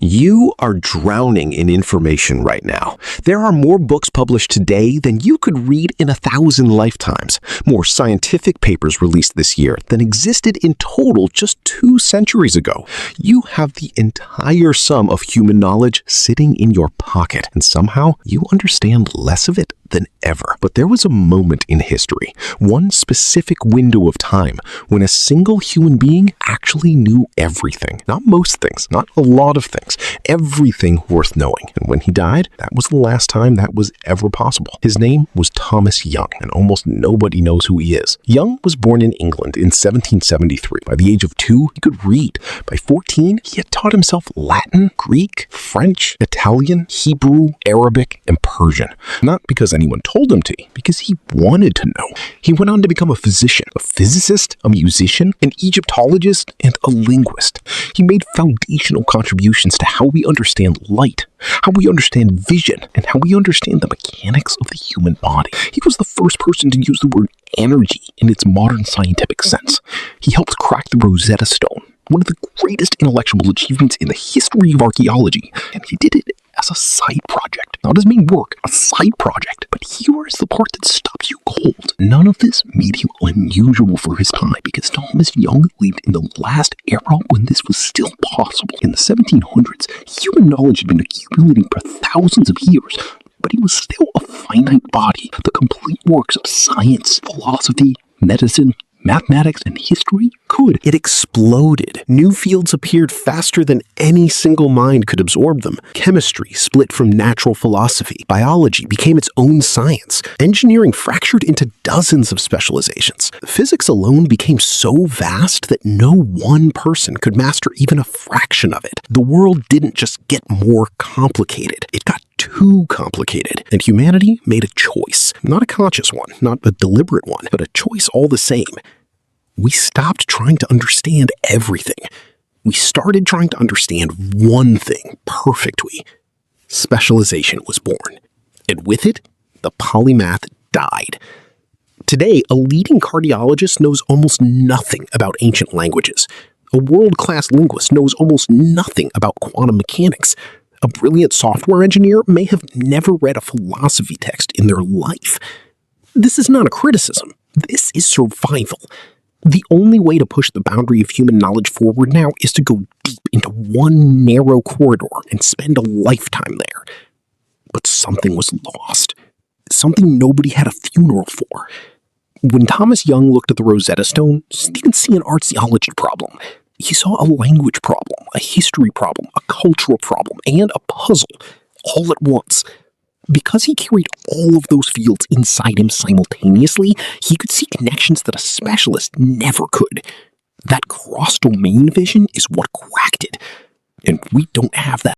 You are drowning in information right now. There are more books published today than you could read in 1,000 lifetimes. More scientific papers released this year than existed in total just 2 centuries ago. You have the entire sum of human knowledge sitting in your pocket, and somehow you understand less of it than ever. But there was a moment in history, one specific window of time, when a single human being actually knew everything. Not most things, not a lot of things, everything worth knowing. And when he died, that was the last time that was ever possible. His name was Thomas Young, and almost nobody knows who he is. Young was born in England in 1773. By the age of 2, he could read. By 14, he had taught himself Latin, Greek, French, Italian, Hebrew, Arabic, and Persian. Not because anyone told him to, because he wanted to know. He went on to become a physician, a physicist, a musician, an Egyptologist, and a linguist. He made foundational contributions to how we understand light, how we understand vision, and how we understand the mechanics of the human body. He was the first person to use the word energy in its modern scientific sense. He helped crack the Rosetta Stone, one of the greatest intellectual achievements in the history of archaeology, and he did it as a side project. Not his main work, a side project. But here is the part that stops you cold. None of this made him unusual for his time, because Thomas Young lived in the last era when this was still possible. In the 1700s, human knowledge had been accumulating for thousands of years, but he was still a finite body. The complete works of science, philosophy, medicine, mathematics, and history could. It exploded. New fields appeared faster than any single mind could absorb them. Chemistry split from natural philosophy. Biology became its own science. Engineering fractured into dozens of specializations. Physics alone became so vast that no one person could master even a fraction of it. The world didn't just get more complicated. It got too complicated, and humanity made a choice. Not a conscious one, not a deliberate one, but a choice all the same. We stopped trying to understand everything. We started trying to understand one thing perfectly. Specialization was born, and with it, the polymath died. Today, a leading cardiologist knows almost nothing about ancient languages. A world-class linguist knows almost nothing about quantum mechanics. A brilliant software engineer may have never read a philosophy text in their life. This is not a criticism. This is survival. The only way to push the boundary of human knowledge forward now is to go deep into one narrow corridor and spend a lifetime there. But something was lost. Something nobody had a funeral for. When Thomas Young looked at the Rosetta Stone, he didn't see an archaeology problem. He saw a language problem, a history problem, a cultural problem, and a puzzle, all at once. Because he carried all of those fields inside him simultaneously, he could see connections that a specialist never could. That cross-domain vision is what cracked it, and we don't have that.